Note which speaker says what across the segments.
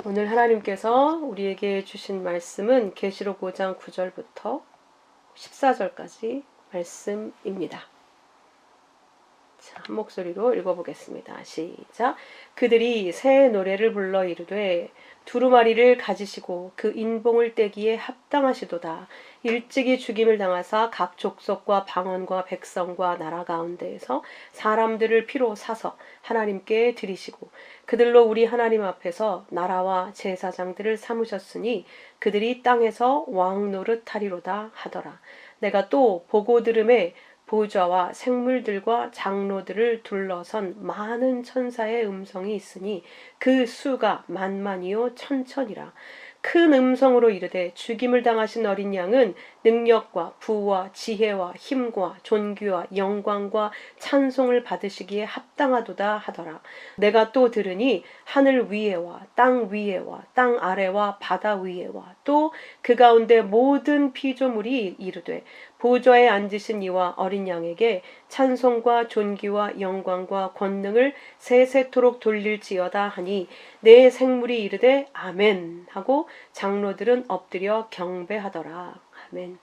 Speaker 1: 오늘 하나님께서 우리에게 주신 말씀은 계시록 5장 9절부터 14절까지 말씀입니다. 자, 한 목소리로 읽어보겠습니다. 시작. 그들이 새 노래를 불러 이르되 두루마리를 가지시고 그 인봉을 떼기에 합당하시도다. 일찍이 죽임을 당하사 각 족속과 방언과 백성과 나라 가운데에서 사람들을 피로 사서 하나님께 드리시고 그들로 우리 하나님 앞에서 나라와 제사장들을 삼으셨으니 그들이 땅에서 왕 노릇하리로다 하더라. 내가 또 보고 들음에 보좌와 생물들과 장로들을 둘러선 많은 천사의 음성이 있으니 그 수가 만만이요 천천이라. 큰 음성으로 이르되 죽임을 당하신 어린 양은 능력과 부와 지혜와 힘과 존귀와 영광과 찬송을 받으시기에 합당하도다 하더라. 내가 또 들으니 하늘 위에와 땅 위에와 땅 아래와 바다 위에와 또 그 가운데 모든 피조물이 이르되 보좌에 앉으신 이와 어린 양에게 찬송과 존귀와 영광과 권능을 세세토록 돌릴지어다 하니 내 생물이 이르되 아멘 하고 장로들은 엎드려 경배하더라. 아멘.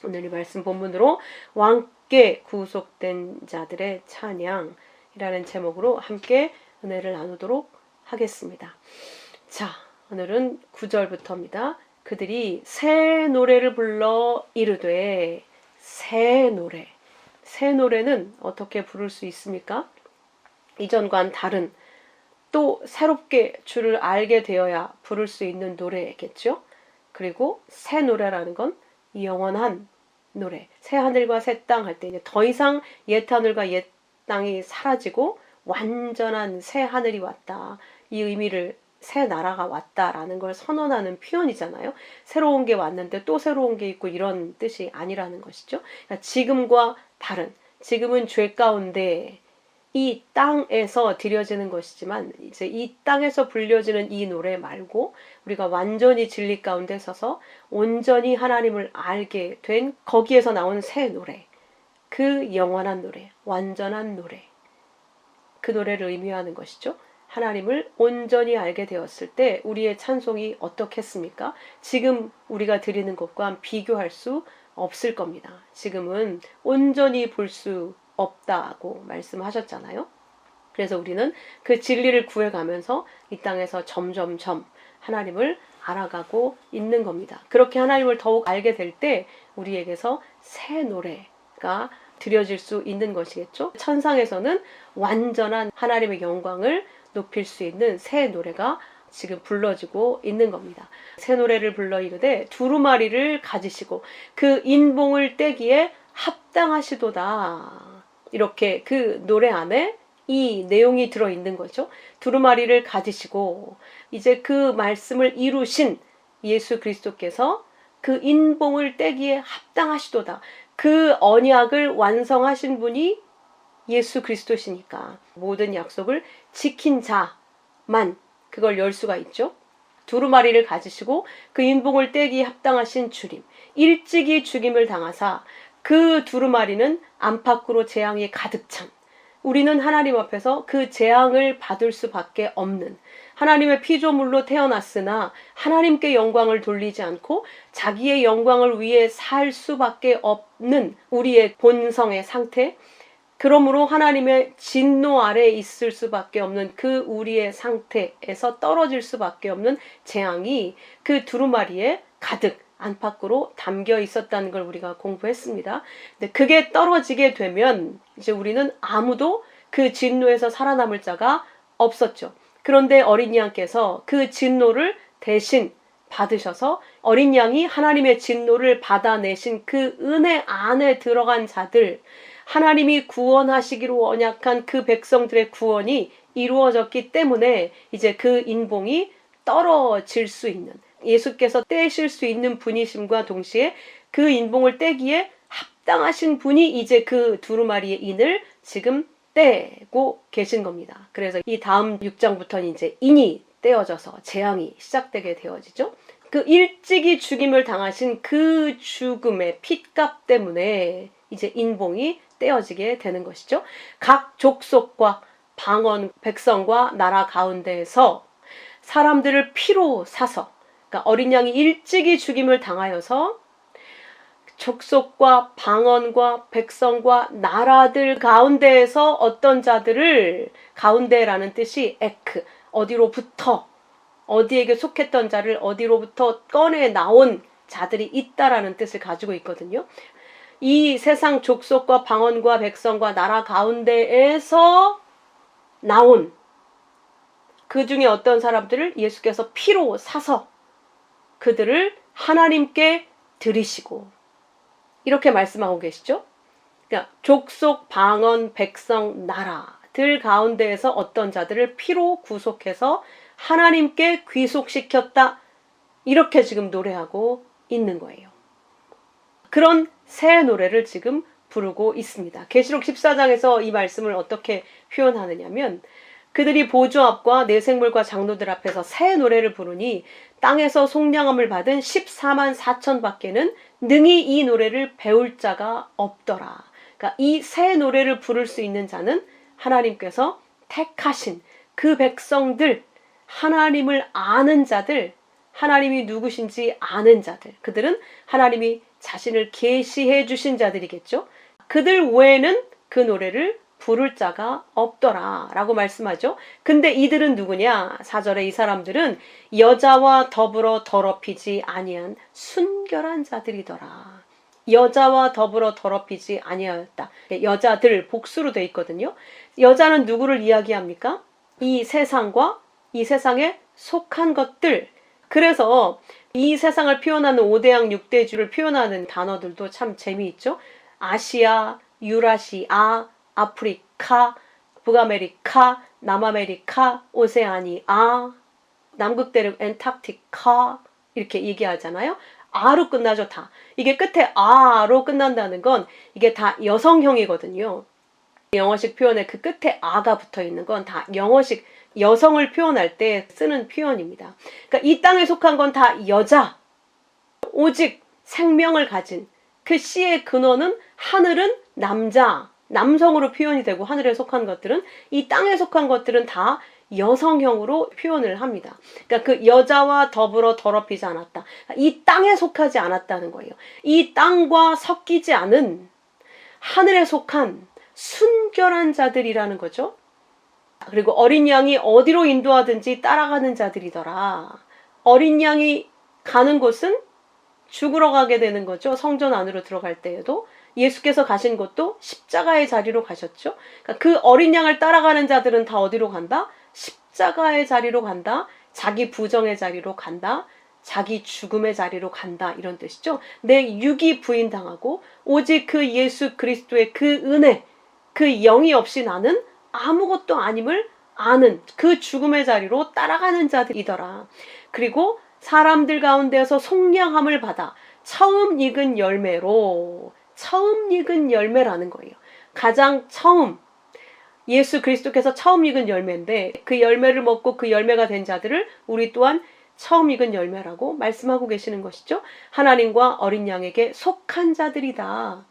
Speaker 1: 오늘 이 말씀 본문으로 왕께 구속된 자들의 찬양이라는 제목으로 함께 은혜를 나누도록 하겠습니다. 자, 오늘은 9절부터입니다. 그들이 새 노래를 불러 이르되 새 노래. 새 노래는 어떻게 부를 수 있습니까? 이전과는 다른 또 새롭게 주를 알게 되어야 부를 수 있는 노래겠죠. 그리고 새 노래라는 건 영원한 노래. 새 하늘과 새 땅 할 때 이제 더 이상 옛 하늘과 옛 땅이 사라지고 완전한 새 하늘이 왔다. 이 의미를 새 나라가 왔다라는 걸 선언하는 표현이잖아요. 새로운 게 왔는데 또 새로운 게 있고 이런 뜻이 아니라는 것이죠. 그러니까 지금과 다른, 지금은 죄 가운데 이 땅에서 드려지는 것이지만 이제 이 땅에서 불려지는 이 노래 말고 우리가 완전히 진리 가운데 서서 온전히 하나님을 알게 된 거기에서 나온 새 노래, 그 영원한 노래, 완전한 노래, 그 노래를 의미하는 것이죠. 하나님을 온전히 알게 되었을 때 우리의 찬송이 어떻겠습니까? 지금 우리가 드리는 것과 비교할 수 없을 겁니다. 지금은 온전히 볼 수 없다고 말씀하셨잖아요. 그래서 우리는 그 진리를 구해가면서 이 땅에서 점점점 하나님을 알아가고 있는 겁니다. 그렇게 하나님을 더욱 알게 될 때 우리에게서 새 노래가 드려질 수 있는 것이겠죠. 천상에서는 완전한 하나님의 영광을 높일 수 있는 새 노래가 지금 불러지고 있는 겁니다. 새 노래를 불러 이르되 두루마리를 가지시고 그 인봉을 떼기에 합당하시도다. 이렇게 그 노래 안에 이 내용이 들어있는 거죠. 두루마리를 가지시고 이제 그 말씀을 이루신 예수 그리스도께서 그 인봉을 떼기에 합당하시도다. 그 언약을 완성하신 분이 예수 그리스도시니까 모든 약속을 지킨 자만 그걸 열 수가 있죠. 두루마리를 가지시고 그 인봉을 떼기에 합당하신 주님. 일찍이 죽임을 당하사 그 두루마리는 안팎으로 재앙이 가득 찬 우리는 하나님 앞에서 그 재앙을 받을 수밖에 없는 하나님의 피조물로 태어났으나 하나님께 영광을 돌리지 않고 자기의 영광을 위해 살 수밖에 없는 우리의 본성의 상태, 그러므로 하나님의 진노 아래에 있을 수밖에 없는 그 우리의 상태에서 떨어질 수밖에 없는 재앙이 그 두루마리에 가득 안팎으로 담겨 있었다는 걸 우리가 공부했습니다. 근데 그게 떨어지게 되면 이제 우리는 아무도 그 진노에서 살아남을 자가 없었죠. 그런데 어린 양께서 그 진노를 대신 받으셔서 어린 양이 하나님의 진노를 받아내신 그 은혜 안에 들어간 자들, 하나님이 구원하시기로 언약한 그 백성들의 구원이 이루어졌기 때문에 이제 그 인봉이 떨어질 수 있는, 예수께서 떼실 수 있는 분이심과 동시에 그 인봉을 떼기에 합당하신 분이 이제 그 두루마리의 인을 지금 떼고 계신 겁니다. 그래서 이 다음 6장부터는 이제 인이 떼어져서 재앙이 시작되게 되어지죠. 그 일찍이 죽임을 당하신 그 죽음의 핏값 때문에 이제 인봉이 떼어지게 되는 것이죠. 각 족속과 방언, 백성과 나라 가운데에서 사람들을 피로 사서, 그러니까 어린 양이 일찍이 죽임을 당하여서 족속과 방언과 백성과 나라들 가운데에서 어떤 자들을, 가운데라는 뜻이 에크, 어디로부터, 어디에게 속했던 자를 어디로부터 꺼내 나온 자들이 있다라는 뜻을 가지고 있거든요. 이 세상 족속과 방언과 백성과 나라 가운데에서 나온 그 중에 어떤 사람들을 예수께서 피로 사서 그들을 하나님께 드리시고, 이렇게 말씀하고 계시죠. 그러니까 족속, 방언, 백성, 나라들 가운데에서 어떤 자들을 피로 구속해서 하나님께 귀속시켰다. 이렇게 지금 노래하고 있는 거예요. 그런 새 노래를 지금 부르고 있습니다. 계시록 14장에서 이 말씀을 어떻게 표현하느냐면, 그들이 보좌 앞과 내 생물과 장로들 앞에서 새 노래를 부르니 땅에서 속량함을 받은 14만 4천 밖에는 능히 이 노래를 배울 자가 없더라. 그러니까 이 새 노래를 부를 수 있는 자는 하나님께서 택하신 그 백성들, 하나님을 아는 자들, 하나님이 누구신지 아는 자들, 그들은 하나님이 자신을 계시해 주신 자들이겠죠. 그들 외에는 그 노래를 부를 자가 없더라 라고 말씀하죠. 근데 이들은 누구냐? 4절에 이 사람들은 여자와 더불어 더럽히지 아니한 순결한 자들이더라. 여자와 더불어 더럽히지 아니하였다. 여자들 복수로 돼 있거든요. 여자는 누구를 이야기합니까? 이 세상과 이 세상에 속한 것들. 그래서 이 세상을 표현하는 5대양 6대주를 표현하는 단어들도 참 재미있죠. 아시아, 유라시아, 아프리카, 북아메리카, 남아메리카, 오세아니아, 남극대륙 엔타르티카, 이렇게 얘기하잖아요. 아로 끝나죠, 다. 이게 끝에 아로 끝난다는 건 이게 다 여성형이거든요. 영어식 표현에 그 끝에 아가 붙어 있는 건 다 영어식 여성을 표현할 때 쓰는 표현입니다. 그러니까 이 땅에 속한 건 다 여자, 오직 생명을 가진 그 씨의 근원은 하늘은 남자, 남성으로 표현이 되고, 하늘에 속한 것들은, 이 땅에 속한 것들은 다 여성형으로 표현을 합니다. 그러니까 그 여자와 더불어 더럽히지 않았다. 이 땅에 속하지 않았다는 거예요. 이 땅과 섞이지 않은 하늘에 속한 순결한 자들이라는 거죠. 그리고 어린 양이 어디로 인도하든지 따라가는 자들이더라. 어린 양이 가는 곳은 죽으러 가게 되는 거죠. 성전 안으로 들어갈 때에도. 예수께서 가신 곳도 십자가의 자리로 가셨죠. 그러니까 그 어린 양을 따라가는 자들은 다 어디로 간다? 십자가의 자리로 간다. 자기 부정의 자리로 간다. 자기 죽음의 자리로 간다. 이런 뜻이죠. 내 육이 부인당하고 오직 그 예수 그리스도의 그 은혜, 그 영이 없이 나는 아무것도 아님을 아는 그 죽음의 자리로 따라가는 자들이더라. 그리고 사람들 가운데서 속량함을 받아 처음 익은 열매로, 처음 익은 열매라는 거예요. 가장 처음, 예수 그리스도께서 처음 익은 열매인데 그 열매를 먹고 그 열매가 된 자들을 우리 또한 처음 익은 열매라고 말씀하고 계시는 것이죠. 하나님과 어린 양에게 속한 자들이다.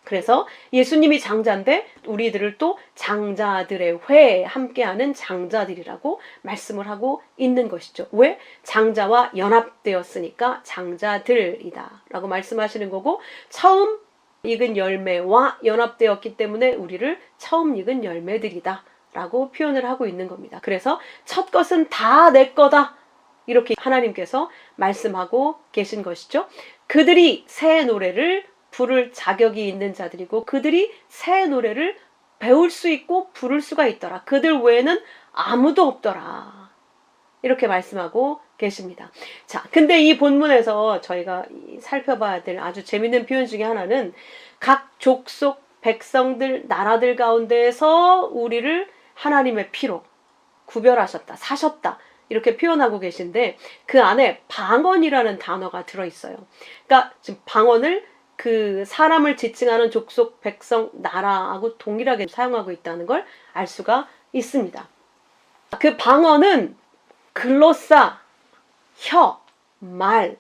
Speaker 1: 그래서 예수님이 장자인데 우리들을 또 장자들의 회에 함께하는 장자들이라고 말씀을 하고 있는 것이죠. 왜? 장자와 연합되었으니까 장자들이다 라고 말씀하시는 거고, 처음 익은 열매와 연합되었기 때문에 우리를 처음 익은 열매들이다 라고 표현을 하고 있는 겁니다. 그래서 첫 것은 다 내 거다, 이렇게 하나님께서 말씀하고 계신 것이죠. 그들이 새 노래를 부를 자격이 있는 자들이고, 그들이 새 노래를 배울 수 있고 부를 수가 있더라. 그들 외에는 아무도 없더라. 이렇게 말씀하고 계십니다. 자, 근데 이 본문에서 저희가 살펴봐야 될 아주 재밌는 표현 중에 하나는 각 족속, 백성들, 나라들 가운데에서 우리를 하나님의 피로 구별하셨다, 사셨다, 이렇게 표현하고 계신데 그 안에 방언이라는 단어가 들어있어요. 그러니까 지금 방언을 그 사람을 지칭하는 족속, 백성, 나라하고 동일하게 사용하고 있다는 걸 알 수가 있습니다. 그 방언은 글로사, 혀, 말,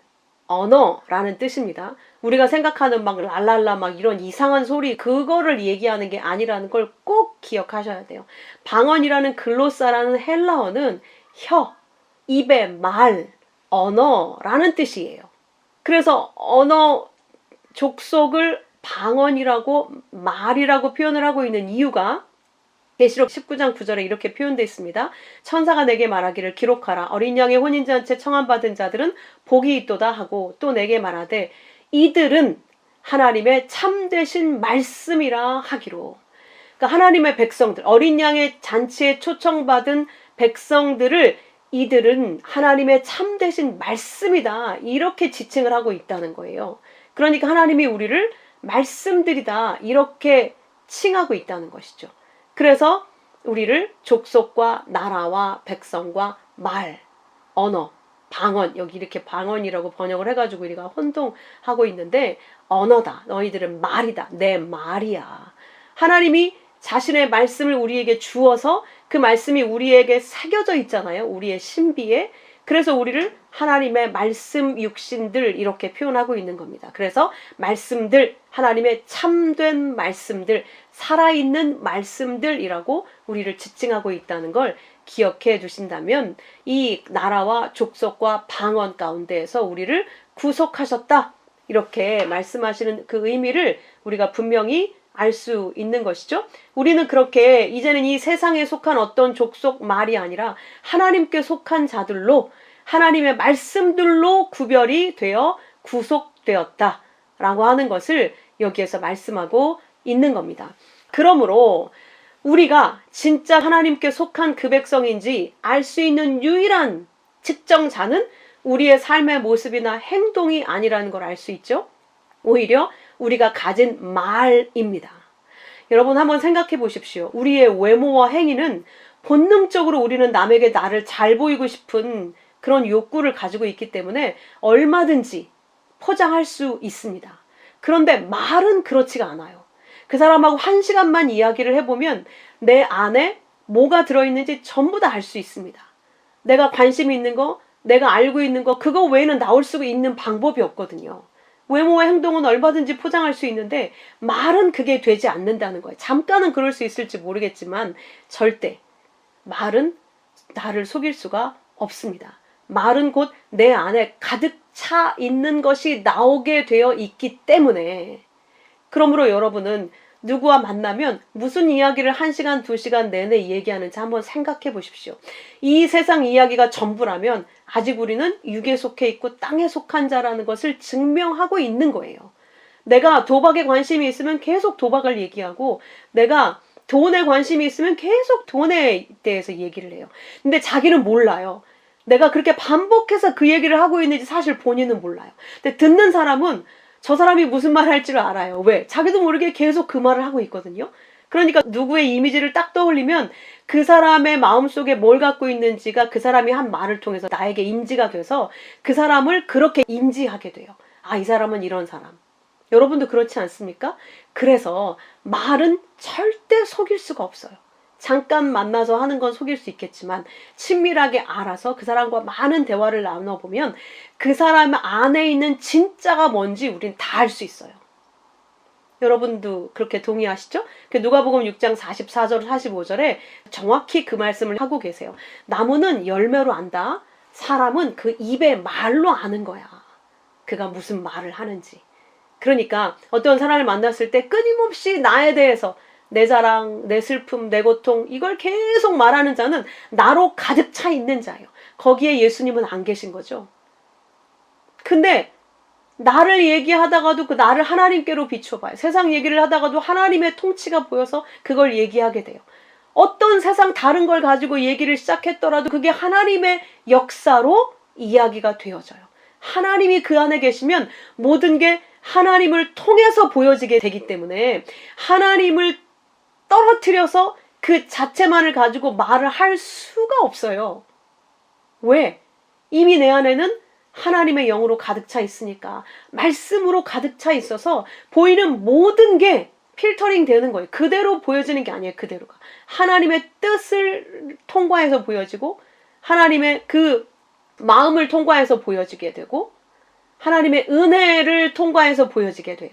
Speaker 1: 언어라는 뜻입니다. 우리가 생각하는 막 랄랄라 막 이런 이상한 소리, 그거를 얘기하는 게 아니라는 걸 꼭 기억하셔야 돼요. 방언이라는 글로사라는 헬라어는 혀, 입의 말, 언어라는 뜻이에요. 그래서 언어 족속을 방언이라고 말이라고 표현을 하고 있는 이유가 계시록 19장 9절에 이렇게 표현되어 있습니다. 천사가 내게 말하기를 기록하라. 어린 양의 혼인잔치에 청함받은 자들은 복이 있도다 하고 또 내게 말하되 이들은 하나님의 참되신 말씀이라 하기로. 그러니까 하나님의 백성들, 어린 양의 잔치에 초청받은 백성들을 이들은 하나님의 참되신 말씀이다. 이렇게 지칭을 하고 있다는 거예요. 그러니까 하나님이 우리를 말씀들이다. 이렇게 칭하고 있다는 것이죠. 그래서 우리를 족속과 나라와 백성과 말, 언어, 방언, 여기 이렇게 방언이라고 번역을 해가지고 우리가 혼동하고 있는데 언어다. 너희들은 말이다. 내 말이야. 하나님이 자신의 말씀을 우리에게 주어서 그 말씀이 우리에게 새겨져 있잖아요. 우리의 신비에. 그래서 우리를 하나님의 말씀 육신들 이렇게 표현하고 있는 겁니다. 그래서 말씀들, 하나님의 참된 말씀들, 살아있는 말씀들이라고 우리를 지칭하고 있다는 걸 기억해 주신다면 이 나라와 족속과 방언 가운데에서 우리를 구속하셨다. 이렇게 말씀하시는 그 의미를 우리가 분명히 알 수 있는 것이죠. 우리는 그렇게 이제는 이 세상에 속한 어떤 족속 말이 아니라 하나님께 속한 자들로 하나님의 말씀들로 구별이 되어 구속되었다라고 하는 것을 여기에서 말씀하고 있는 겁니다. 그러므로 우리가 진짜 하나님께 속한 그 백성인지 알 수 있는 유일한 측정자는 우리의 삶의 모습이나 행동이 아니라는 걸 알 수 있죠. 오히려 우리가 가진 말입니다. 여러분 한번 생각해 보십시오. 우리의 외모와 행위는 본능적으로 우리는 남에게 나를 잘 보이고 싶은 그런 욕구를 가지고 있기 때문에 얼마든지 포장할 수 있습니다. 그런데 말은 그렇지가 않아요. 그 사람하고 1시간만 이야기를 해보면 내 안에 뭐가 들어있는지 전부 다 알 수 있습니다. 내가 관심 있는 거, 내가 알고 있는 거, 그거 외에는 나올 수 있는 방법이 없거든요. 외모와 행동은 얼마든지 포장할 수 있는데 말은 그게 되지 않는다는 거예요. 잠깐은 그럴 수 있을지 모르겠지만 절대 말은 나를 속일 수가 없습니다. 말은 곧 내 안에 가득 차 있는 것이 나오게 되어 있기 때문에 그러므로 여러분은 누구와 만나면 무슨 이야기를 1시간, 2시간 내내 얘기하는지 한번 생각해 보십시오. 이 세상 이야기가 전부라면 아직 우리는 육에 속해 있고 땅에 속한 자라는 것을 증명하고 있는 거예요. 내가 도박에 관심이 있으면 계속 도박을 얘기하고 내가 돈에 관심이 있으면 계속 돈에 대해서 얘기를 해요. 근데 자기는 몰라요. 내가 그렇게 반복해서 그 얘기를 하고 있는지 사실 본인은 몰라요. 근데 듣는 사람은 저 사람이 무슨 말 할지를 알아요. 왜? 자기도 모르게 계속 그 말을 하고 있거든요. 그러니까 누구의 이미지를 딱 떠올리면 그 사람의 마음속에 뭘 갖고 있는지가 그 사람이 한 말을 통해서 나에게 인지가 돼서 그 사람을 그렇게 인지하게 돼요. 아, 이 사람은 이런 사람. 여러분도 그렇지 않습니까? 그래서 말은 절대 속일 수가 없어요. 잠깐 만나서 하는 건 속일 수 있겠지만 친밀하게 알아서 그 사람과 많은 대화를 나눠보면 그 사람 안에 있는 진짜가 뭔지 우린 다 알 수 있어요. 여러분도 그렇게 동의하시죠? 누가복음 6장 44절 45절에 정확히 그 말씀을 하고 계세요. 나무는 열매로 안다. 사람은 그 입의 말로 아는 거야. 그가 무슨 말을 하는지. 그러니까 어떤 사람을 만났을 때 끊임없이 나에 대해서 내 자랑, 내 슬픔, 내 고통 이걸 계속 말하는 자는 나로 가득 차 있는 자예요. 거기에 예수님은 안 계신 거죠. 근데 나를 얘기하다가도 그 나를 하나님께로 비춰봐요. 세상 얘기를 하다가도 하나님의 통치가 보여서 그걸 얘기하게 돼요. 어떤 세상 다른 걸 가지고 얘기를 시작했더라도 그게 하나님의 역사로 이야기가 되어져요. 하나님이 그 안에 계시면 모든 게 하나님을 통해서 보여지게 되기 때문에 하나님을 떨어뜨려서 그 자체만을 가지고 말을 할 수가 없어요. 왜? 이미 내 안에는 하나님의 영으로 가득 차 있으니까 말씀으로 가득 차 있어서 보이는 모든 게 필터링 되는 거예요. 그대로 보여지는 게 아니에요. 그대로가. 하나님의 뜻을 통과해서 보여지고 하나님의 그 마음을 통과해서 보여지게 되고 하나님의 은혜를 통과해서 보여지게 돼요.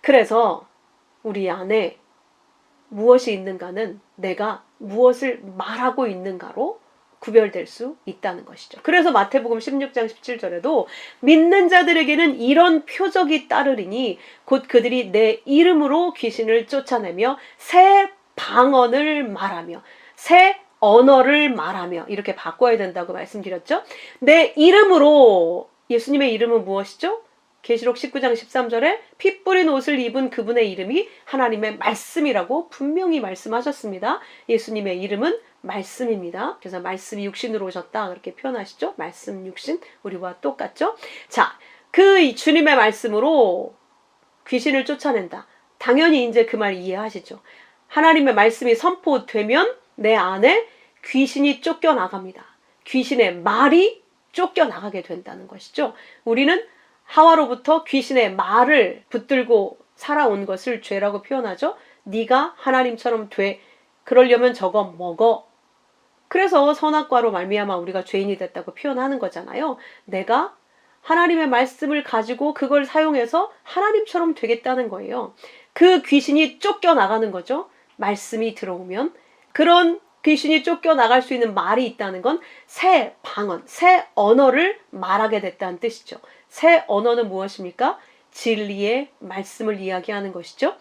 Speaker 1: 그래서 우리 안에 무엇이 있는가는 내가 무엇을 말하고 있는가로 구별될 수 있다는 것이죠. 그래서 마태복음 16장 17절에도 믿는 자들에게는 이런 표적이 따르리니 곧 그들이 내 이름으로 귀신을 쫓아내며 새 방언을 말하며 새 언어를 말하며 이렇게 바꿔야 된다고 말씀드렸죠. 내 이름으로, 예수님의 이름은 무엇이죠? 계시록 19장 13절에 피 뿌린 옷을 입은 그분의 이름이 하나님의 말씀이라고 분명히 말씀하셨습니다. 예수님의 이름은 말씀입니다. 그래서 말씀이 육신으로 오셨다 그렇게 표현하시죠. 말씀 육신, 우리와 똑같죠. 자, 그 주님의 말씀으로 귀신을 쫓아낸다. 당연히 이제 그 말 이해하시죠. 하나님의 말씀이 선포되면 내 안에 귀신이 쫓겨나갑니다. 귀신의 말이 쫓겨나가게 된다는 것이죠. 우리는 하와로부터 귀신의 말을 붙들고 살아온 것을 죄라고 표현하죠. 네가 하나님처럼 돼. 그러려면 저거 먹어. 그래서 선악과로 말미암아 우리가 죄인이 됐다고 표현하는 거잖아요. 내가 하나님의 말씀을 가지고 그걸 사용해서 하나님처럼 되겠다는 거예요. 그 귀신이 쫓겨나가는 거죠. 말씀이 들어오면. 그런 귀신이 쫓겨나갈 수 있는 말이 있다는 건 새 방언, 새 언어를 말하게 됐다는 뜻이죠. 새 언어는 무엇입니까? 진리의 말씀을 이야기하는 것이죠.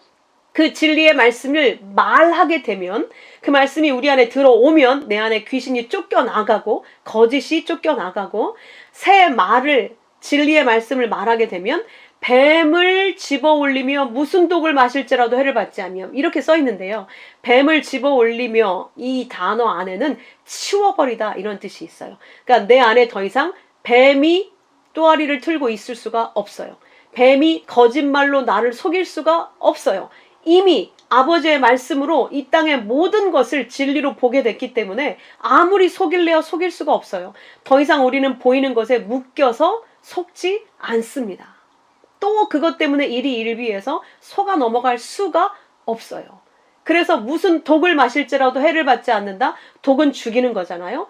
Speaker 1: 그 진리의 말씀을 말하게 되면, 그 말씀이 우리 안에 들어오면 내 안에 귀신이 쫓겨나가고 거짓이 쫓겨나가고, 새 말을, 진리의 말씀을 말하게 되면 뱀을 집어 올리며 무슨 독을 마실지라도 해를 받지 않으며, 이렇게 써 있는데요. 뱀을 집어 올리며, 이 단어 안에는 치워버리다 이런 뜻이 있어요. 그러니까 내 안에 더 이상 뱀이 또아리를 틀고 있을 수가 없어요. 뱀이 거짓말로 나를 속일 수가 없어요. 이미 아버지의 말씀으로 이 땅의 모든 것을 진리로 보게 됐기 때문에 아무리 속일래야 속일 수가 없어요. 더 이상 우리는 보이는 것에 묶여서 속지 않습니다. 또 그것 때문에 일희일비해서 속아 넘어갈 수가 없어요. 그래서 무슨 독을 마실지라도 해를 받지 않는다? 독은 죽이는 거잖아요.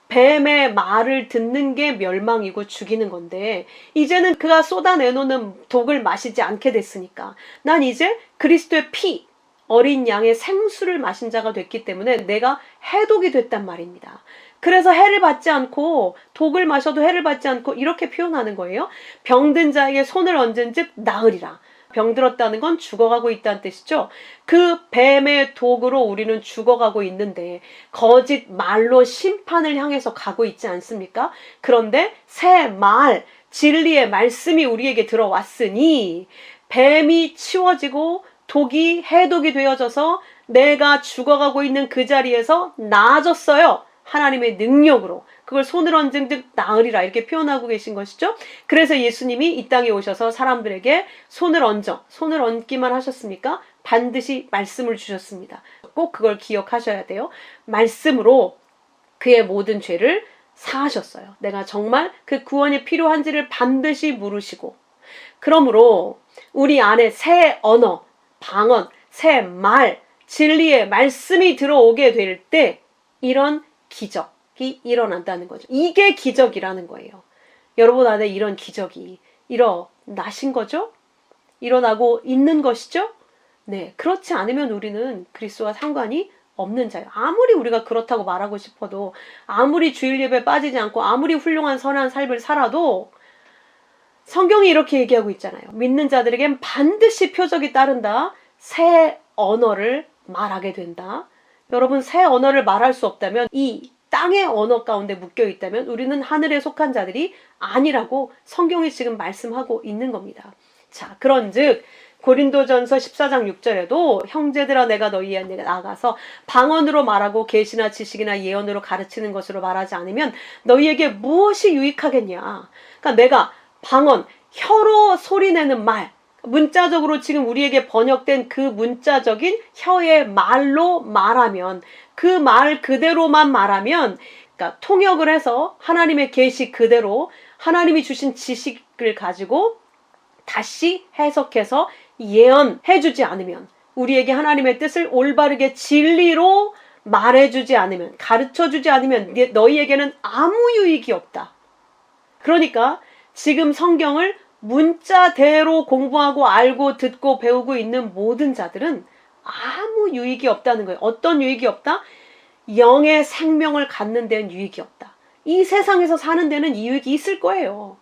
Speaker 1: 뱀의 말을 듣는 게 멸망이고 죽이는 건데, 이제는 그가 쏟아내놓는 독을 마시지 않게 됐으니까 난 이제 그리스도의 피, 어린 양의 생수를 마신 자가 됐기 때문에 내가 해독이 됐단 말입니다. 그래서 해를 받지 않고, 독을 마셔도 해를 받지 않고 이렇게 표현하는 거예요. 병든 자에게 손을 얹은 즉 나으리라. 병들었다는 건 죽어가고 있다는 뜻이죠. 그 뱀의 독으로 우리는 죽어가고 있는데 거짓 말로 심판을 향해서 가고 있지 않습니까? 그런데 새 말, 진리의 말씀이 우리에게 들어왔으니 뱀이 치워지고 독이 해독이 되어져서 내가 죽어가고 있는 그 자리에서 나아졌어요. 하나님의 능력으로. 그걸 손을 얹은 듯 나으리라 이렇게 표현하고 계신 것이죠. 그래서 예수님이 이 땅에 오셔서 사람들에게 손을 얹기만 하셨습니까? 반드시 말씀을 주셨습니다. 꼭 그걸 기억하셔야 돼요. 말씀으로 그의 모든 죄를 사하셨어요. 내가 정말 그 구원이 필요한지를 반드시 물으시고, 그러므로 우리 안에 새 언어, 방언, 새 말, 진리의 말씀이 들어오게 될 때 이런 기적이 일어난다는 거죠. 이게 기적이라는 거예요. 여러분 안에 이런 기적이 일어나신 거죠? 일어나고 있는 것이죠? 네, 그렇지 않으면 우리는 그리스도와 상관이 없는 자예요. 아무리 우리가 그렇다고 말하고 싶어도, 아무리 주일 예배에 빠지지 않고 아무리 훌륭한 선한 삶을 살아도 성경이 이렇게 얘기하고 있잖아요. 믿는 자들에겐 반드시 표적이 따른다. 새 언어를 말하게 된다. 여러분, 새 언어를 말할 수 없다면, 이 땅의 언어 가운데 묶여 있다면 우리는 하늘에 속한 자들이 아니라고 성경이 지금 말씀하고 있는 겁니다. 자, 그런즉 고린도전서 14장 6절에도 형제들아 내가 너희에 나가서 방언으로 말하고 계시나 지식이나 예언으로 가르치는 것으로 말하지 않으면 너희에게 무엇이 유익하겠냐. 그러니까 내가 방언, 혀로 소리내는 말, 문자적으로 지금 우리에게 번역된 그 문자적인 혀의 말로 말하면, 그 말 그대로만 말하면, 그러니까 통역을 해서 하나님의 계시 그대로 하나님이 주신 지식을 가지고 다시 해석해서 예언해주지 않으면, 우리에게 하나님의 뜻을 올바르게 진리로 말해주지 않으면, 가르쳐주지 않으면 너희에게는 아무 유익이 없다. 그러니까 지금 성경을 문자대로 공부하고 알고 듣고 배우고 있는 모든 자들은 아무 유익이 없다는 거예요. 어떤 유익이 없다? 영의 생명을 갖는 데는 유익이 없다. 이 세상에서 사는 데는 유익이 있을 거예요.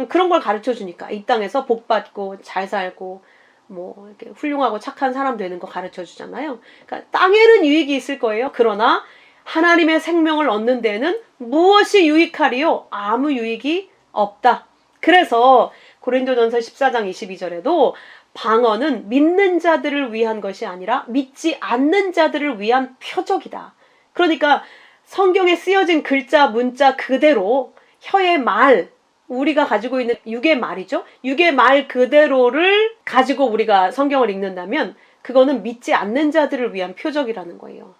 Speaker 1: 그런 걸 가르쳐 주니까 이 땅에서 복 받고 잘 살고 뭐 이렇게 훌륭하고 착한 사람 되는 거 가르쳐 주잖아요. 그러니까 땅에는 유익이 있을 거예요. 그러나 하나님의 생명을 얻는 데는 무엇이 유익하리요? 아무 유익이 없다. 그래서 고린도전서 14장 22절에도 방언은 믿는 자들을 위한 것이 아니라 믿지 않는 자들을 위한 표적이다. 그러니까 성경에 쓰여진 글자 문자 그대로 혀의 말, 우리가 가지고 있는 육의 말이죠. 육의 말 그대로를 가지고 우리가 성경을 읽는다면 그거는 믿지 않는 자들을 위한 표적이라는 거예요.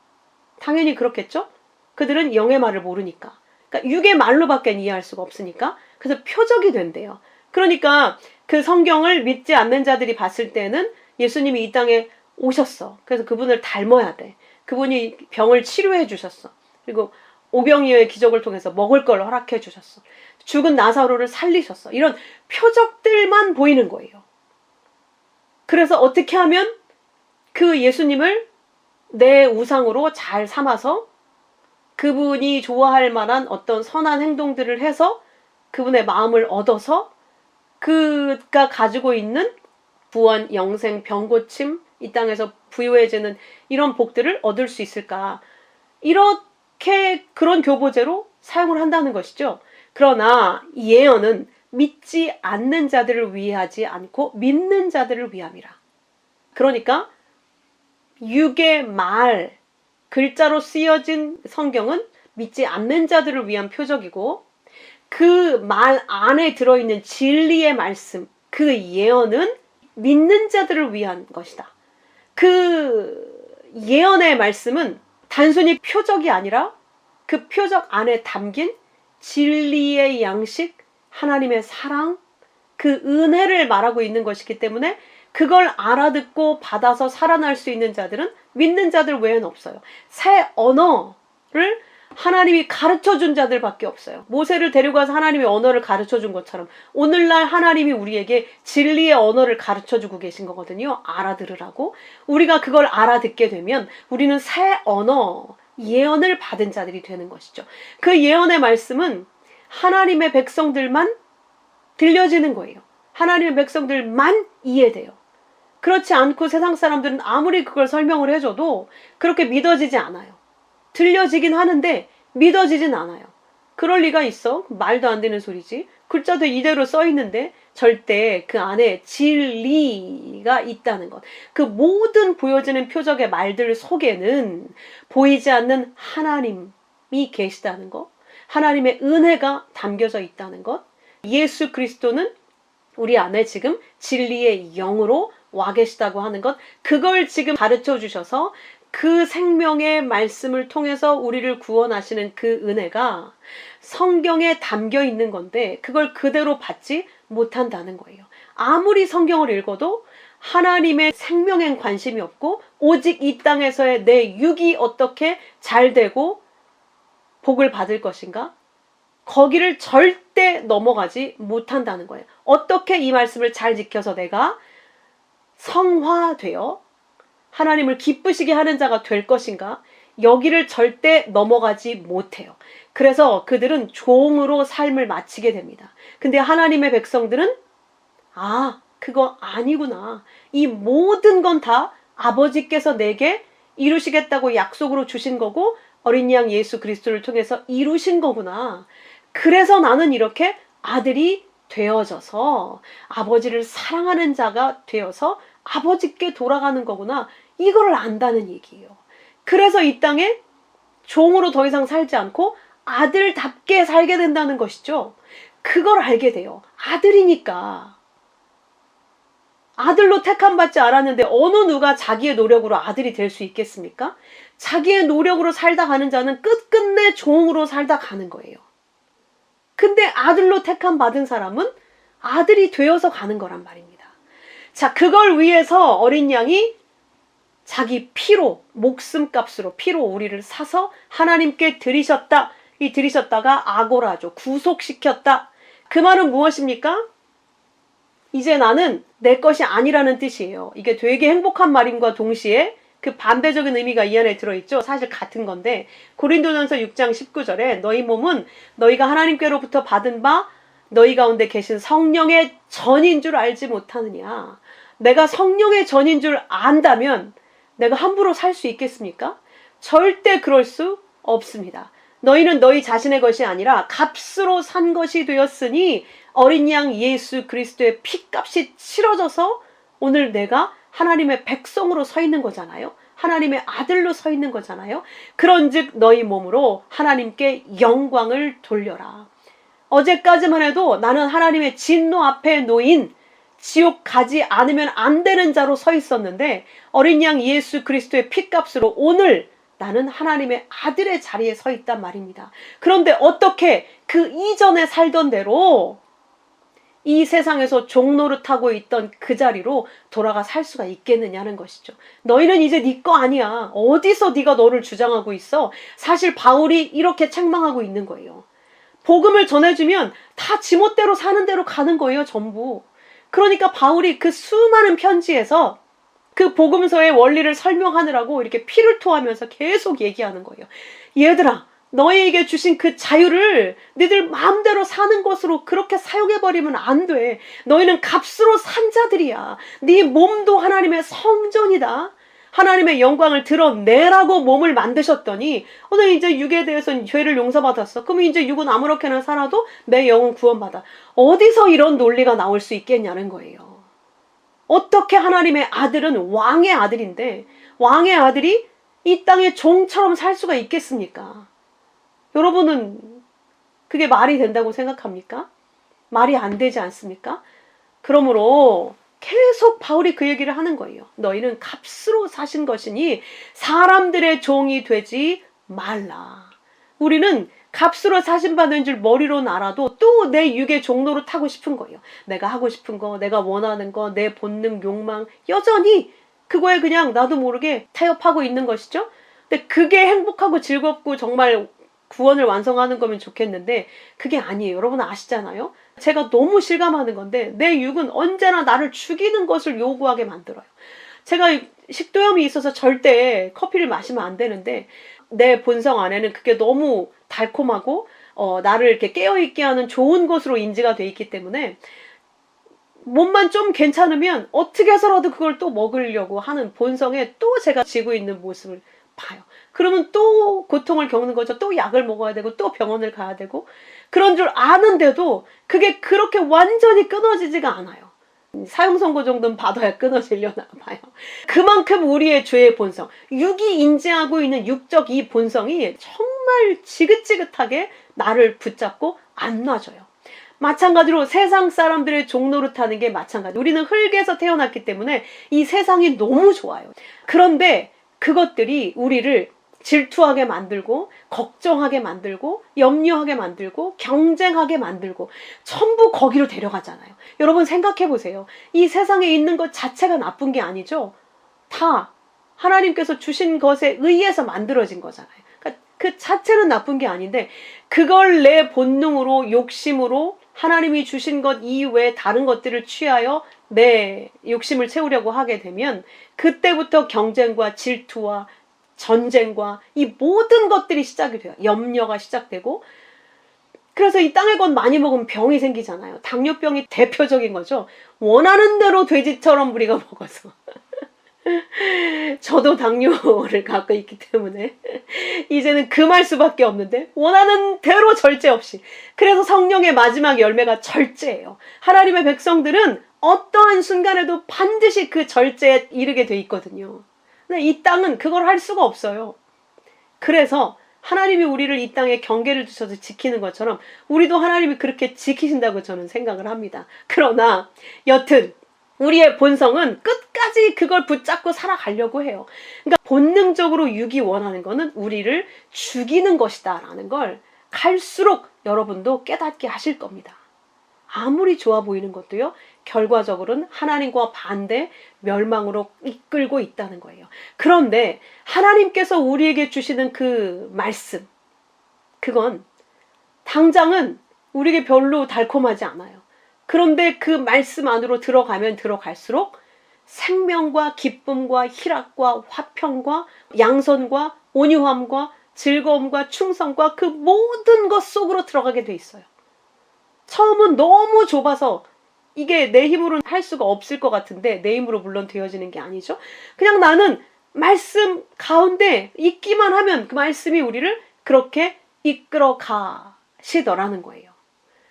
Speaker 1: 당연히 그렇겠죠? 그들은 영의 말을 모르니까. 그러니까 육의 말로밖에 이해할 수가 없으니까. 그래서 표적이 된대요. 그러니까 그 성경을 믿지 않는 자들이 봤을 때는 예수님이 이 땅에 오셨어. 그래서 그분을 닮아야 돼. 그분이 병을 치료해 주셨어. 그리고 오병이어의 기적을 통해서 먹을 걸 허락해 주셨어. 죽은 나사로를 살리셨어. 이런 표적들만 보이는 거예요. 그래서 어떻게 하면 그 예수님을 내 우상으로 잘 삼아서 그분이 좋아할 만한 어떤 선한 행동들을 해서 그분의 마음을 얻어서 그가 가지고 있는 구원, 영생, 병고침, 이 땅에서 부유해지는 이런 복들을 얻을 수 있을까? 이렇게 그런 교보제로 사용을 한다는 것이죠. 그러나 이 예언은 믿지 않는 자들을 위하지 않고 믿는 자들을 위함이라. 그러니까 육의 말, 글자로 쓰여진 성경은 믿지 않는 자들을 위한 표적이고 그 말 안에 들어있는 진리의 말씀, 그 예언은 믿는 자들을 위한 것이다. 그 예언의 말씀은 단순히 표적이 아니라 그 표적 안에 담긴 진리의 양식, 하나님의 사랑, 그 은혜를 말하고 있는 것이기 때문에 그걸 알아듣고 받아서 살아날 수 있는 자들은 믿는 자들 외에는 없어요. 새 언어를 하나님이 가르쳐준 자들밖에 없어요. 모세를 데려가서 하나님의 언어를 가르쳐준 것처럼 오늘날 하나님이 우리에게 진리의 언어를 가르쳐주고 계신 거거든요. 알아들으라고. 우리가 그걸 알아듣게 되면 우리는 새 언어, 예언을 받은 자들이 되는 것이죠. 그 예언의 말씀은 하나님의 백성들만 들려지는 거예요. 하나님의 백성들만 이해돼요. 그렇지 않고 세상 사람들은 아무리 그걸 설명을 해줘도 그렇게 믿어지지 않아요. 들려지긴 하는데 믿어지진 않아요. 그럴 리가 있어? 말도 안 되는 소리지. 글자도 이대로 써 있는데 절대 그 안에 진리가 있다는 것. 그 모든 보여지는 표적의 말들 속에는 보이지 않는 하나님이 계시다는 것. 하나님의 은혜가 담겨져 있다는 것. 예수 그리스도는 우리 안에 지금 진리의 영으로 와 계시다고 하는 것. 그걸 지금 가르쳐 주셔서 그 생명의 말씀을 통해서 우리를 구원하시는 그 은혜가 성경에 담겨 있는 건데 그걸 그대로 받지 못한다는 거예요. 아무리 성경을 읽어도 하나님의 생명엔 관심이 없고 오직 이 땅에서의 내 육이 어떻게 잘 되고 복을 받을 것인가? 거기를 절대 넘어가지 못한다는 거예요. 어떻게 이 말씀을 잘 지켜서 내가 성화되어 하나님을 기쁘시게 하는 자가 될 것인가? 여기를 절대 넘어가지 못해요. 그래서 그들은 종으로 삶을 마치게 됩니다. 근데 하나님의 백성들은 그거 아니구나. 이 모든 건 다 아버지께서 내게 이루시겠다고 약속으로 주신 거고 어린 양 예수 그리스도를 통해서 이루신 거구나. 그래서 나는 이렇게 아들이 되어져서 아버지를 사랑하는 자가 되어서 아버지께 돌아가는 거구나. 이걸 안다는 얘기예요. 그래서 이 땅에 종으로 더 이상 살지 않고 아들답게 살게 된다는 것이죠. 그걸 알게 돼요. 아들이니까. 아들로 택함받지 않았는데 어느 누가 자기의 노력으로 아들이 될 수 있겠습니까? 자기의 노력으로 살다 가는 자는 끝끝내 종으로 살다 가는 거예요. 근데 아들로 택함받은 사람은 아들이 되어서 가는 거란 말입니다. 자, 그걸 위해서 어린 양이 자기 피로, 목숨값으로 피로 우리를 사서 하나님께 드리셨다. 이 드리셨다가 아고라죠. 구속시켰다. 그 말은 무엇입니까? 이제 나는 내 것이 아니라는 뜻이에요. 이게 되게 행복한 말임과 동시에 그 반대적인 의미가 이 안에 들어있죠. 사실 같은 건데 고린도전서 6장 19절에 너희 몸은 너희가 하나님께로부터 받은 바 너희 가운데 계신 성령의 전인 줄 알지 못하느냐. 내가 성령의 전인 줄 안다면 내가 함부로 살 수 있겠습니까? 절대 그럴 수 없습니다. 너희는 너희 자신의 것이 아니라 값으로 산 것이 되었으니 어린 양 예수 그리스도의 피값이 치러져서 오늘 내가 하나님의 백성으로 서 있는 거잖아요. 하나님의 아들로 서 있는 거잖아요. 그런즉 너희 몸으로 하나님께 영광을 돌려라. 어제까지만 해도 나는 하나님의 진노 앞에 놓인 지옥 가지 않으면 안 되는 자로 서 있었는데 어린 양 예수 그리스도의 피값으로 오늘 나는 하나님의 아들의 자리에 서 있단 말입니다. 그런데 어떻게 그 이전에 살던 대로 이 세상에서 종노릇하고 있던 그 자리로 돌아가 살 수가 있겠느냐는 것이죠. 너희는 이제 네 거 아니야. 어디서 네가 너를 주장하고 있어? 사실 바울이 이렇게 책망하고 있는 거예요. 복음을 전해주면 다 지멋대로 사는 대로 가는 거예요, 전부. 그러니까 바울이 그 수많은 편지에서 그 복음서의 원리를 설명하느라고 이렇게 피를 토하면서 계속 얘기하는 거예요. 얘들아, 너희에게 주신 그 자유를 너희들 마음대로 사는 것으로 그렇게 사용해버리면 안 돼. 너희는 값으로 산 자들이야. 네 몸도 하나님의 성전이다. 하나님의 영광을 드러내라고 몸을 만드셨더니 오늘 이제 육에 대해서는 죄를 용서받았어. 그럼 이제 육은 아무렇게나 살아도 내 영은 구원받아. 어디서 이런 논리가 나올 수 있겠냐는 거예요. 어떻게 하나님의 아들은 왕의 아들인데 왕의 아들이 이 땅의 종처럼 살 수가 있겠습니까? 여러분은 그게 말이 된다고 생각합니까? 말이 안 되지 않습니까? 그러므로 계속 바울이 그 얘기를 하는 거예요. 너희는 값으로 사신 것이니 사람들의 종이 되지 말라. 우리는 값으로 사신 받은 줄 머리로는 알아도 또 내 육의 종로로 타고 싶은 거예요. 내가 하고 싶은 거, 내가 원하는 거, 내 본능, 욕망 여전히 그거에 그냥 나도 모르게 타협하고 있는 것이죠. 근데 그게 행복하고 즐겁고 정말 구원을 완성하는 거면 좋겠는데 그게 아니에요. 여러분 아시잖아요. 제가 너무 실감하는 건데 내 육은 언제나 나를 죽이는 것을 요구하게 만들어요. 제가 식도염이 있어서 절대 커피를 마시면 안 되는데 내 본성 안에는 그게 너무 달콤하고 나를 이렇게 깨어있게 하는 좋은 것으로 인지가 돼 있기 때문에 몸만 좀 괜찮으면 어떻게 해서라도 그걸 또 먹으려고 하는 본성에 또 제가 지고 있는 모습을 봐요. 그러면 또 고통을 겪는 거죠. 또 약을 먹어야 되고 또 병원을 가야 되고 그런 줄 아는데도 그게 그렇게 완전히 끊어지지가 않아요. 사형선고 정도는 받아야 끊어지려나 봐요. 그만큼 우리의 죄의 본성, 육이 인지하고 있는 육적 이 본성이 정말 지긋지긋하게 나를 붙잡고 안 놔줘요. 마찬가지로 세상 사람들의 종노릇하는 게 마찬가지. 우리는 흙에서 태어났기 때문에 이 세상이 너무 좋아요. 그런데 그것들이 우리를 질투하게 만들고 걱정하게 만들고 염려하게 만들고 경쟁하게 만들고 전부 거기로 데려가잖아요. 여러분 생각해 보세요. 이 세상에 있는 것 자체가 나쁜 게 아니죠. 다 하나님께서 주신 것에 의해서 만들어진 거잖아요. 그러니까 그 자체는 나쁜 게 아닌데 그걸 내 본능으로 욕심으로 하나님이 주신 것 이외에 다른 것들을 취하여 내 욕심을 채우려고 하게 되면 그때부터 경쟁과 질투와 전쟁과 이 모든 것들이 시작이 돼요. 염려가 시작되고 그래서 이 땅의 것 많이 먹으면 병이 생기잖아요. 당뇨병이 대표적인 거죠. 원하는 대로 돼지처럼 우리가 먹어서 저도 당뇨를 갖고 있기 때문에 이제는 금할 수밖에 없는데 원하는 대로 절제 없이 그래서 성령의 마지막 열매가 절제예요. 하나님의 백성들은 어떠한 순간에도 반드시 그 절제에 이르게 돼 있거든요. 근데 이 땅은 그걸 할 수가 없어요. 그래서 하나님이 우리를 이 땅에 경계를 두셔서 지키는 것처럼 우리도 하나님이 그렇게 지키신다고 저는 생각을 합니다. 그러나 여튼 우리의 본성은 끝까지 그걸 붙잡고 살아가려고 해요. 그러니까 본능적으로 육이 원하는 거는 우리를 죽이는 것이다 라는 걸 갈수록 여러분도 깨닫게 하실 겁니다. 아무리 좋아 보이는 것도요. 결과적으로는 하나님과 반대 멸망으로 이끌고 있다는 거예요. 그런데 하나님께서 우리에게 주시는 그 말씀 그건 당장은 우리에게 별로 달콤하지 않아요. 그런데 그 말씀 안으로 들어가면 들어갈수록 생명과 기쁨과 희락과 화평과 양선과 온유함과 즐거움과 충성과 그 모든 것 속으로 들어가게 돼 있어요. 처음은 너무 좁아서 이게 내 힘으로는 할 수가 없을 것 같은데, 내 힘으로 물론 되어지는 게 아니죠. 그냥 나는 말씀 가운데 있기만 하면 그 말씀이 우리를 그렇게 이끌어 가시더라는 거예요.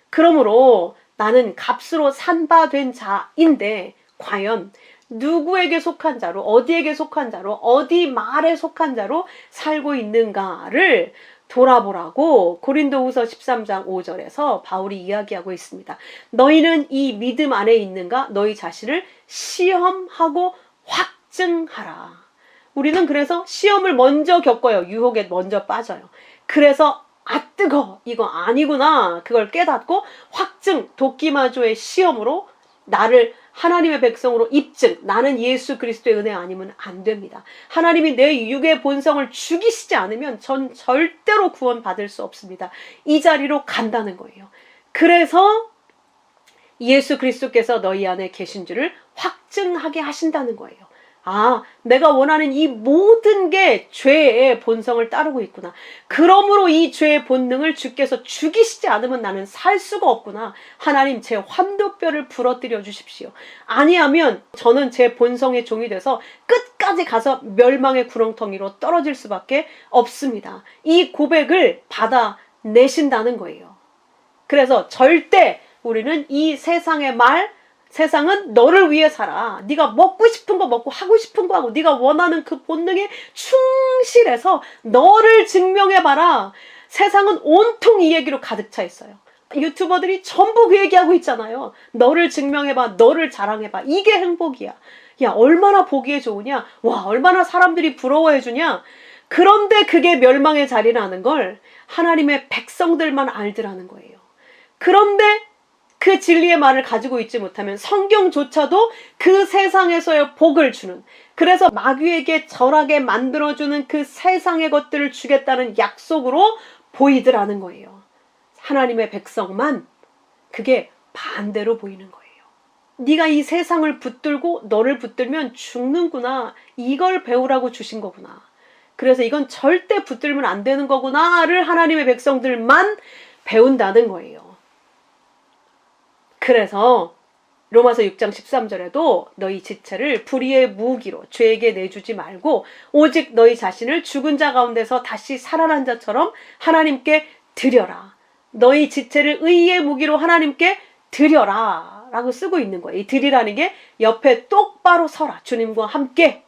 Speaker 1: 그러므로 나는 값으로 산바된 자인데 과연 누구에게 속한 자로, 어디에게 속한 자로, 어디 말에 속한 자로 살고 있는가를 돌아보라고 고린도후서 13장 5절에서 바울이 이야기하고 있습니다. 너희는 이 믿음 안에 있는가? 너희 자신을 시험하고 확증하라. 우리는 그래서 시험을 먼저 겪어요. 유혹에 먼저 빠져요. 그래서 뜨거 이거 아니구나 그걸 깨닫고 확증, 도끼마조의 시험으로 나를 하나님의 백성으로 입증, 나는 예수 그리스도의 은혜 아니면 안 됩니다. 하나님이 내 육의 본성을 죽이시지 않으면 전 절대로 구원받을 수 없습니다. 이 자리로 간다는 거예요. 그래서 예수 그리스도께서 너희 안에 계신 줄을 확증하게 하신다는 거예요. 내가 원하는 이 모든 게 죄의 본성을 따르고 있구나. 그러므로 이 죄의 본능을 주께서 죽이시지 않으면 나는 살 수가 없구나. 하나님 제 환도뼈를 부러뜨려 주십시오. 아니하면 저는 제 본성의 종이 돼서 끝까지 가서 멸망의 구렁텅이로 떨어질 수밖에 없습니다. 이 고백을 받아내신다는 거예요. 그래서 절대 우리는 이 세상의 세상은 너를 위해 살아. 네가 먹고 싶은 거 먹고 하고 싶은 거 하고 네가 원하는 그 본능에 충실해서 너를 증명해봐라. 세상은 온통 이 얘기로 가득 차 있어요. 유튜버들이 전부 그 얘기하고 있잖아요. 너를 증명해봐. 너를 자랑해봐. 이게 행복이야. 야, 얼마나 보기에 좋으냐. 와, 얼마나 사람들이 부러워해주냐. 그런데 그게 멸망의 자리라는 걸 하나님의 백성들만 알더라는 거예요. 그런데 그 진리의 말을 가지고 있지 못하면 성경조차도 그 세상에서의 복을 주는, 그래서 마귀에게 절하게 만들어주는 그 세상의 것들을 주겠다는 약속으로 보이더라는 거예요. 하나님의 백성만 그게 반대로 보이는 거예요. 네가 이 세상을 붙들고 너를 붙들면 죽는구나. 이걸 배우라고 주신 거구나. 그래서 이건 절대 붙들면 안 되는 거구나를 하나님의 백성들만 배운다는 거예요. 그래서 로마서 6장 13절에도 너희 지체를 불의의 무기로 죄에게 내주지 말고 오직 너희 자신을 죽은 자 가운데서 다시 살아난 자처럼 하나님께 드려라. 너희 지체를 의의 무기로 하나님께 드려라 라고 쓰고 있는 거예요. 이 드리라는 게 옆에 똑바로 서라. 주님과 함께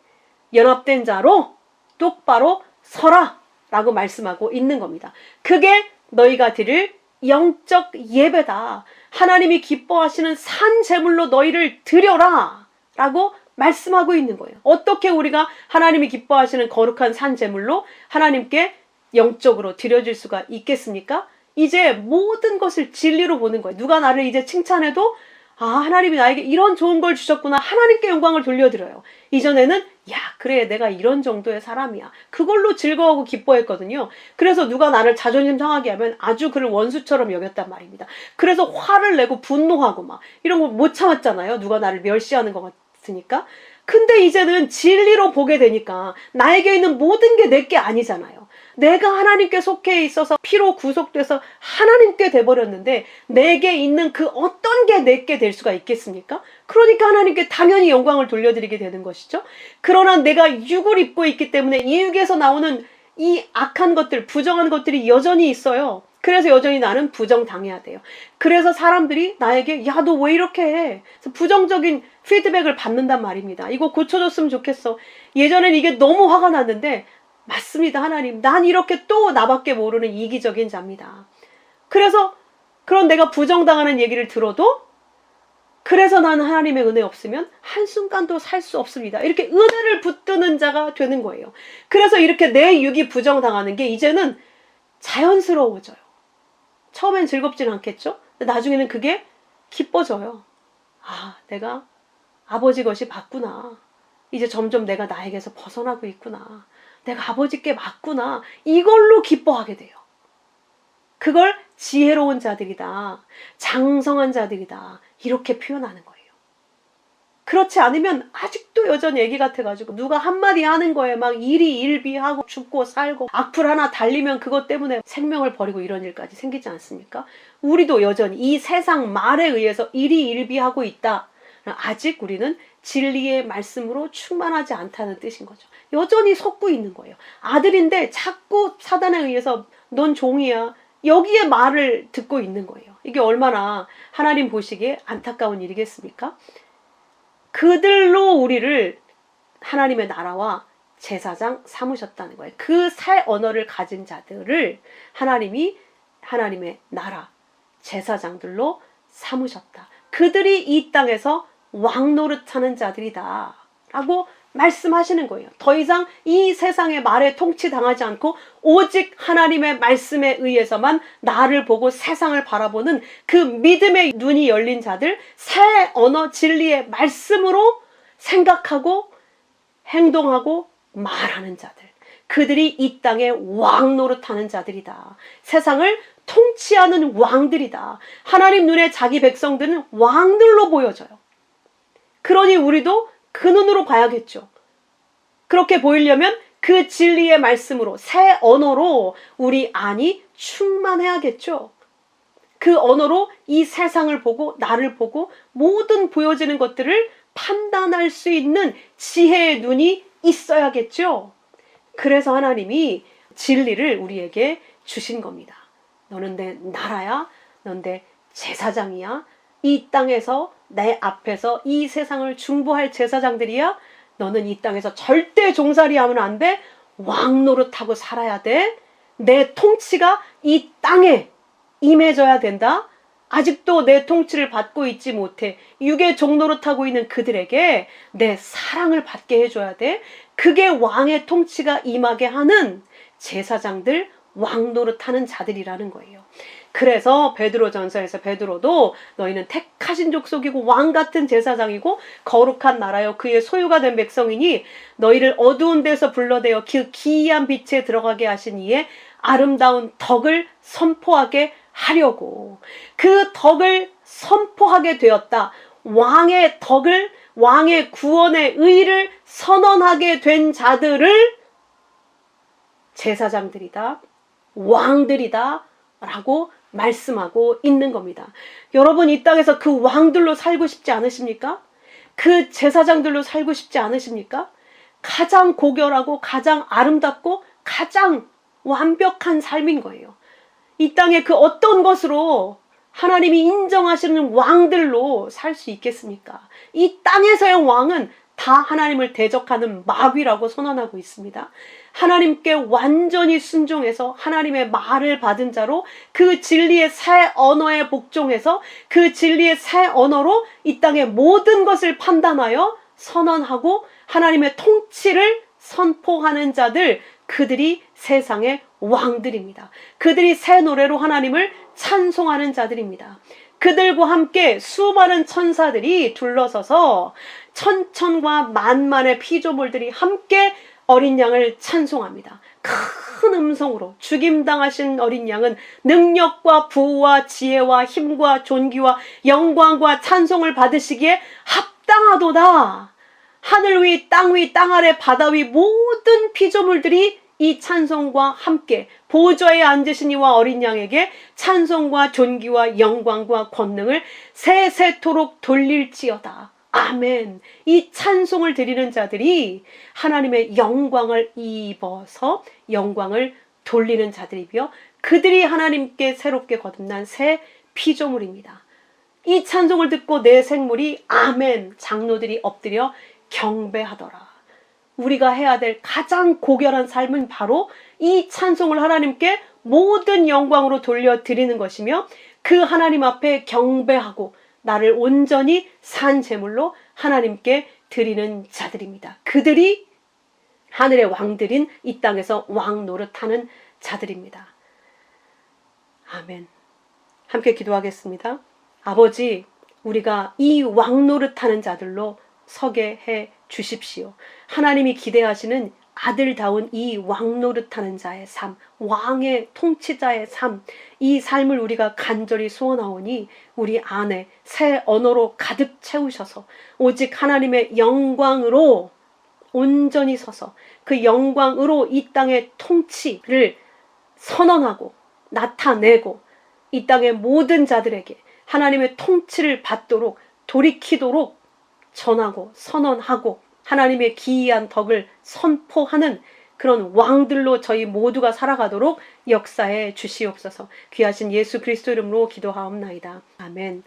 Speaker 1: 연합된 자로 똑바로 서라 라고 말씀하고 있는 겁니다. 그게 너희가 드릴 영적 예배다. 하나님이 기뻐하시는 산 제물로 너희를 드려라 라고 말씀하고 있는 거예요. 어떻게 우리가 하나님이 기뻐하시는 거룩한 산 제물로 하나님께 영적으로 드려질 수가 있겠습니까? 이제 모든 것을 진리로 보는 거예요. 누가 나를 이제 칭찬해도 하나님이 나에게 이런 좋은 걸 주셨구나. 하나님께 영광을 돌려드려요. 이전에는 그래 내가 이런 정도의 사람이야. 그걸로 즐거워하고 기뻐했거든요. 그래서 누가 나를 자존심 상하게 하면 아주 그를 원수처럼 여겼단 말입니다. 그래서 화를 내고 분노하고 막 이런 거 못 참았잖아요. 누가 나를 멸시하는 것 같으니까. 근데 이제는 진리로 보게 되니까 나에게 있는 모든 게 내 게 아니잖아요. 내가 하나님께 속해 있어서 피로 구속돼서 하나님께 돼버렸는데 내게 있는 그 어떤 게 내게 될 수가 있겠습니까? 그러니까 하나님께 당연히 영광을 돌려드리게 되는 것이죠. 그러나 내가 육을 입고 있기 때문에 이 육에서 나오는 이 악한 것들, 부정한 것들이 여전히 있어요. 그래서 여전히 나는 부정당해야 돼요. 그래서 사람들이 나에게 야, 너 왜 이렇게 해? 그래서 부정적인 피드백을 받는단 말입니다. 이거 고쳐줬으면 좋겠어. 예전엔 이게 너무 화가 났는데 맞습니다, 하나님. 난 이렇게 또 나밖에 모르는 이기적인 자입니다. 그래서 그런 내가 부정당하는 얘기를 들어도 그래서 나는 하나님의 은혜 없으면 한순간도 살 수 없습니다. 이렇게 은혜를 붙드는 자가 되는 거예요. 그래서 이렇게 내 육이 부정당하는 게 이제는 자연스러워져요. 처음엔 즐겁진 않겠죠? 나중에는 그게 기뻐져요. 내가 아버지 것이 맞구나. 이제 점점 내가 나에게서 벗어나고 있구나. 내가 아버지께 맞구나. 이걸로 기뻐하게 돼요. 그걸 지혜로운 자들이다. 장성한 자들이다. 이렇게 표현하는 거예요. 그렇지 않으면 아직도 여전히 애기 같아가지고 누가 한마디 하는 거에 막 일희일비하고 죽고 살고 악플 하나 달리면 그것 때문에 생명을 버리고 이런 일까지 생기지 않습니까? 우리도 여전히 이 세상 말에 의해서 일희일비하고 있다. 아직 우리는 진리의 말씀으로 충만하지 않다는 뜻인 거죠. 여전히 섞고 있는 거예요. 아들인데 자꾸 사단에 의해서 넌 종이야. 여기에 말을 듣고 있는 거예요. 이게 얼마나 하나님 보시기에 안타까운 일이겠습니까? 그들로 우리를 하나님의 나라와 제사장 삼으셨다는 거예요. 그 새 언어를 가진 자들을 하나님이 하나님의 나라, 제사장들로 삼으셨다. 그들이 이 땅에서 왕 노릇하는 자들이다 라고 말씀하시는 거예요. 더 이상 이 세상의 말에 통치당하지 않고 오직 하나님의 말씀에 의해서만 나를 보고 세상을 바라보는 그 믿음의 눈이 열린 자들, 새 언어 진리의 말씀으로 생각하고 행동하고 말하는 자들, 그들이 이 땅에 왕 노릇하는 자들이다. 세상을 통치하는 왕들이다. 하나님 눈에 자기 백성들은 왕들로 보여져요. 그러니 우리도 그 눈으로 봐야겠죠. 그렇게 보이려면 그 진리의 말씀으로, 새 언어로 우리 안이 충만해야겠죠. 그 언어로 이 세상을 보고 나를 보고 모든 보여지는 것들을 판단할 수 있는 지혜의 눈이 있어야겠죠. 그래서 하나님이 진리를 우리에게 주신 겁니다. 너는 내 나라야. 넌 내 제사장이야. 이 땅에서 내 앞에서 이 세상을 중보할 제사장들이야. 너는 이 땅에서 절대 종살이 하면 안 돼. 왕 노릇하고 살아야 돼. 내 통치가 이 땅에 임해져야 된다. 아직도 내 통치를 받고 있지 못해 육의 종 노릇하고 있는 그들에게 내 사랑을 받게 해줘야 돼. 그게 왕의 통치가 임하게 하는 제사장들, 왕 노릇하는 자들이라는 거예요. 그래서 베드로전서에서 베드로도 너희는 택하신 족속이고 왕같은 제사장이고 거룩한 나라여 그의 소유가 된 백성이니 너희를 어두운 데서 불러내어 그 기이한 빛에 들어가게 하신 이의 아름다운 덕을 선포하게 하려고, 그 덕을 선포하게 되었다. 왕의 덕을, 왕의 구원의 의를 선언하게 된 자들을 제사장들이다, 왕들이다 라고 말씀하고 있는 겁니다. 여러분, 이 땅에서 그 왕들로 살고 싶지 않으십니까? 그 제사장들로 살고 싶지 않으십니까? 가장 고결하고 가장 아름답고 가장 완벽한 삶인 거예요. 이 땅에 그 어떤 것으로 하나님이 인정하시는 왕들로 살 수 있겠습니까? 이 땅에서의 왕은 다 하나님을 대적하는 마귀라고 선언하고 있습니다. 하나님께 완전히 순종해서 하나님의 말을 받은 자로 그 진리의 새 언어에 복종해서 그 진리의 새 언어로 이 땅의 모든 것을 판단하여 선언하고 하나님의 통치를 선포하는 자들, 그들이 세상의 왕들입니다. 그들이 새 노래로 하나님을 찬송하는 자들입니다. 그들과 함께 수많은 천사들이 둘러서서 천천과 만만의 피조물들이 함께 어린 양을 찬송합니다. 큰 음성으로 죽임당하신 어린 양은 능력과 부와 지혜와 힘과 존귀와 영광과 찬송을 받으시기에 합당하도다. 하늘 위, 땅 위, 땅 아래, 바다 위 모든 피조물들이 이 찬송과 함께 보좌에 앉으신 이와 어린 양에게 찬송과 존귀와 영광과 권능을 세세토록 돌릴지어다. 아멘. 이 찬송을 드리는 자들이 하나님의 영광을 입어서 영광을 돌리는 자들이며 그들이 하나님께 새롭게 거듭난 새 피조물입니다. 이 찬송을 듣고 내 생물이 아멘, 장로들이 엎드려 경배하더라. 우리가 해야 될 가장 고결한 삶은 바로 이 찬송을 하나님께 모든 영광으로 돌려드리는 것이며 그 하나님 앞에 경배하고 나를 온전히 산 제물로 하나님께 드리는 자들입니다. 그들이 하늘의 왕들인 이 땅에서 왕 노릇하는 자들입니다. 아멘. 함께 기도하겠습니다. 아버지, 우리가 이 왕 노릇하는 자들로 서게 해 주십시오. 하나님이 기대하시는 아들다운 이 왕 노릇하는 자의 삶, 왕의 통치자의 삶, 이 삶을 우리가 간절히 소원하오니 우리 안에 새 언어로 가득 채우셔서 오직 하나님의 영광으로 온전히 서서 그 영광으로 이 땅의 통치를 선언하고 나타내고 이 땅의 모든 자들에게 하나님의 통치를 받도록 돌이키도록 전하고 선언하고 하나님의 기이한 덕을 선포하는 그런 왕들로 저희 모두가 살아가도록 역사해 주시옵소서. 귀하신 예수 그리스도 이름으로 기도하옵나이다. 아멘.